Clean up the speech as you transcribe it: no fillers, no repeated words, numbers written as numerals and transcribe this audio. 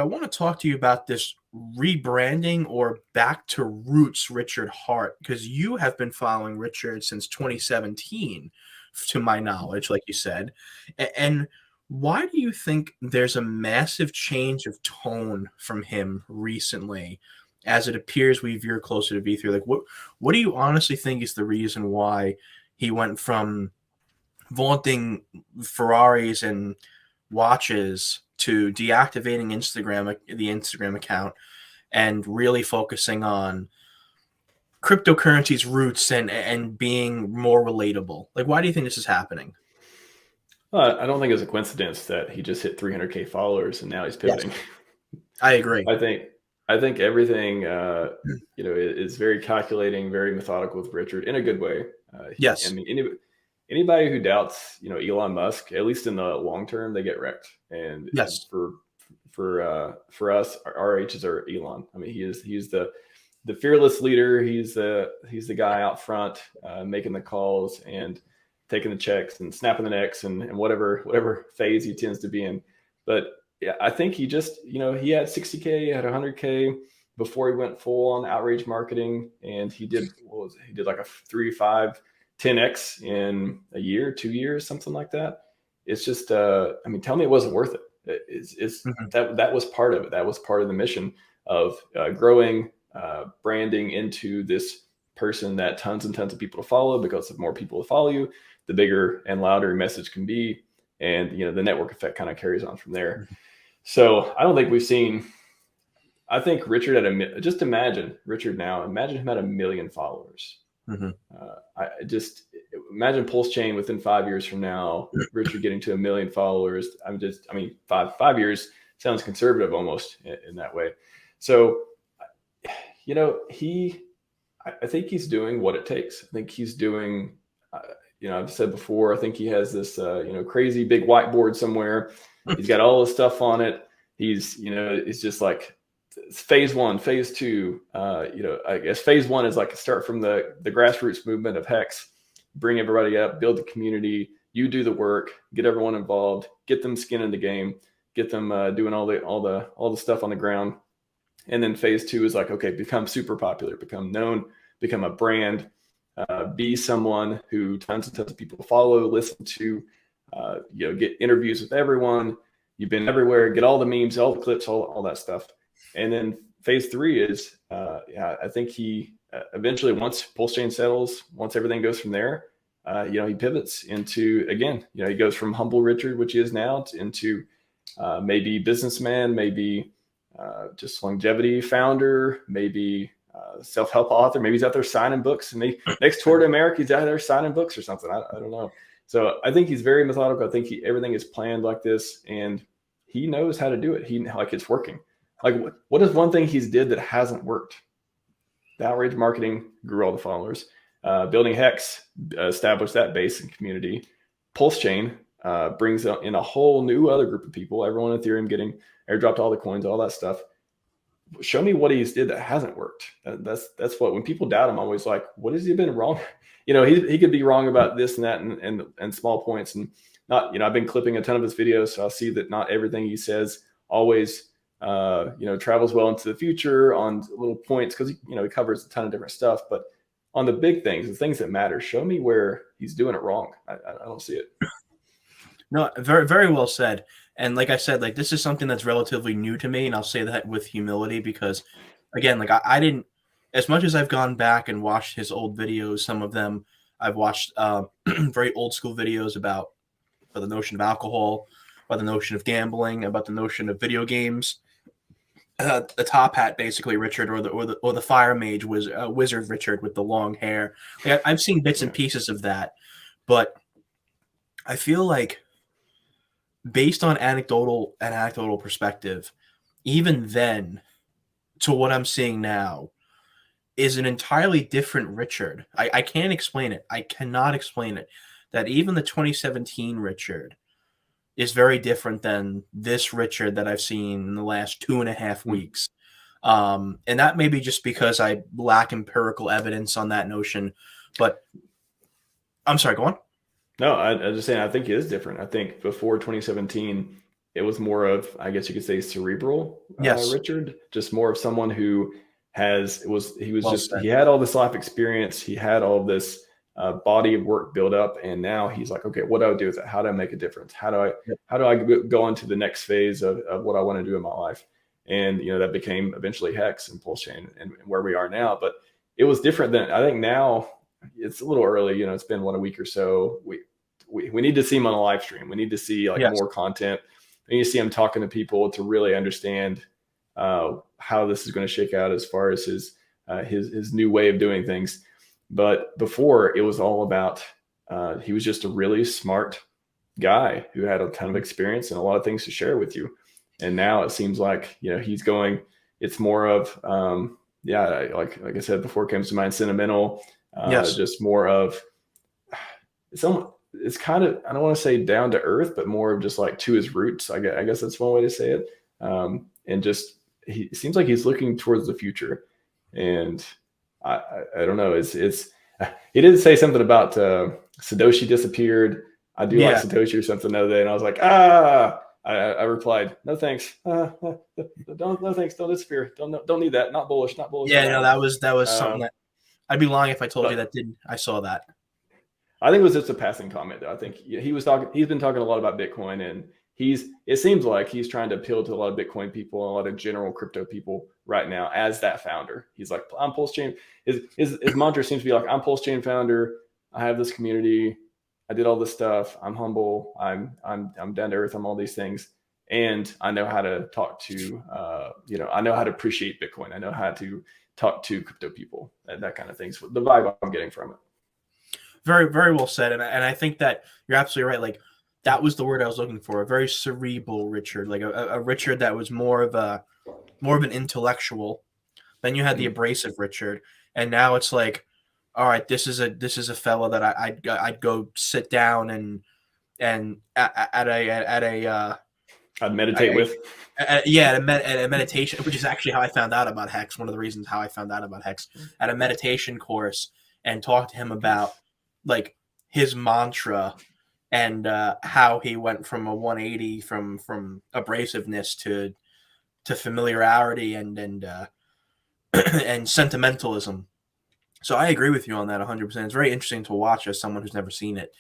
I want to talk to you about this rebranding or back to roots Richard Hart, because you have been following Richard since 2017, to my knowledge, like you said. And why do you think there's a massive change of tone from him recently, as it appears we veer closer to V3? Like, what do you honestly think is the reason why he went from vaunting Ferraris and watches to deactivating the Instagram account, and really focusing on cryptocurrency's roots and being more relatable? Like, why do you think this is happening? I don't think it's a coincidence that he just hit 300K followers and now he's Yes, pivoting. I agree. I think everything is very calculating, very methodical with Richard in a good way. Yes. Anybody who doubts Elon Musk, at least in the long term, they get wrecked. And Yes. for us, RH is our Elon. I mean, he's the fearless leader. He's the guy out front making the calls and taking the checks and snapping the necks and whatever phase he tends to be in. But yeah, I think he just, he had 60K, he had 100K before he went full on outrage marketing. And he did like a 3, 5, 10X in a year, 2 years, something like that. It's just, tell me it wasn't worth it. That was part of it. That was part of the mission of growing, branding into this person that tons and tons of people to follow, because the more people to follow you, the bigger and louder your message can be. And, the network effect kind of carries on from there. So I don't think we've seen, I think Richard just imagine Richard now, imagine him at 1 million followers. I just imagine PulseChain within 5 years from now, Richard getting to 1 million followers. 5 years sounds conservative almost in that way. So, I think he's doing what it takes. I think he's doing, I've said before, I think he has this, crazy big whiteboard somewhere. He's got all this stuff on it. It's just like phase 1, phase 2. I guess phase 1 is like start from the grassroots movement of Hex, bring everybody up, build the community. You do the work, get everyone involved, get them skin in the game, get them doing all the stuff on the ground. And then phase 2 is like, okay, become super popular, become known, become a brand, be someone who tons and tons of people follow, listen to, get interviews with everyone. You've been everywhere, get all the memes, all the clips, all that stuff. And then phase 3 is, I think he eventually, once PulseChain settles, once everything goes from there, he pivots into, again, he goes from humble Richard, which he is now, into maybe businessman, maybe just longevity founder, maybe self-help author. Maybe he's out there signing books, and next tour to America, he's out there signing books or something. I don't know. So I think he's very methodical. I think everything is planned like this, and he knows how to do it. It's working. Like, what is one thing he's did that hasn't worked? The outrage marketing grew all the followers. Building Hex established that base and community. PulseChain brings in a whole new other group of people. Everyone in Ethereum getting airdropped all the coins, all that stuff. Show me what he's did that hasn't worked. That's what, when people doubt him, I'm always like, what has he been wrong? He could be wrong about this and that and small points, and not, I've been clipping a ton of his videos, so I see that not everything he says always travels well into the future on little points, because he covers a ton of different stuff. But on the big things, the things that matter, show me where he's doing it wrong. I don't see it. No, very, very well said. And like I said, like, this is something that's relatively new to me, and I'll say that with humility, because, again, like, I didn't, as much as I've gone back and watched his old videos, some of them I've watched very old school videos about the notion of alcohol, about the notion of gambling, about the notion of video games. The top hat, basically, Richard, or the fire mage wizard Richard with the long hair. Like, I've seen bits and pieces of that, but I feel like, based on anecdotal perspective, even then, to what I'm seeing now, is an entirely different Richard. I can't explain it. I cannot explain it. That even the 2017 Richard is very different than this Richard that I've seen in the last 2.5 weeks. And that may be just because I lack empirical evidence on that notion. But I'm sorry, go on. No, I just saying, I think it is different. I think before 2017, it was more of, I guess you could say, cerebral Yes. Richard, just more of someone who Well said. he had all this life experience, he had all this body of work built up, and now he's like, okay, what do I do with it? How do I make a difference? Yep. How do I go into the next phase of what I want to do in my life? And that became eventually Hex and PulseChain and where we are now. But it was different than, I think now it's a little early. It's been a week or so. We need to see him on a live stream. We need to see Yes. more content. We need to see him talking to people to really understand how this is going to shake out as far as his new way of doing things. But before, it was all about he was just a really smart guy who had a ton of experience and a lot of things to share with you. And now it seems like he's going. It's more of like I said before, comes to mind sentimental. Yes. Just more of it's kind of, I don't want to say down to earth, but more of just like to his roots. I guess that's one way to say it. And just he seems like he's looking towards the future. And I don't know. It's he did say something about Satoshi disappeared. I do like Satoshi or something the other day, and I was like, I replied, no thanks. No thanks. Don't disappear. Don't need that. Not bullish. Not bullish. Yeah, no, that was something that I'd be lying if I told you that didn't. I saw that. I think it was just a passing comment, though. I think he was talking. He's been talking a lot about Bitcoin, and it seems like he's trying to appeal to a lot of Bitcoin people and a lot of general crypto people right now as that founder. He's like, I'm PulseChain. His mantra seems to be like, I'm PulseChain founder. I have this community. I did all this stuff. I'm humble. I'm down to earth. I'm all these things, and I know how to talk to. I know how to appreciate Bitcoin. I know how to talk to crypto people and that kind of things. The vibe I'm getting from it. Very, very well said, and I think that you're absolutely right. Like that was the word I was looking for. A very cerebral Richard, like a Richard that was more of an intellectual. Then you had the abrasive Richard, and now it's like, all right, this is a fellow that I'd go sit down and I'd meditate with. At a meditation, which is actually how I found out about Hex. One of the reasons how I found out about Hex, at a meditation course, and talk to him about like his mantra and how he went from a 180 from abrasiveness to familiarity and and sentimentalism. So I agree with you on that 100%. It's very interesting to watch as someone who's never seen it.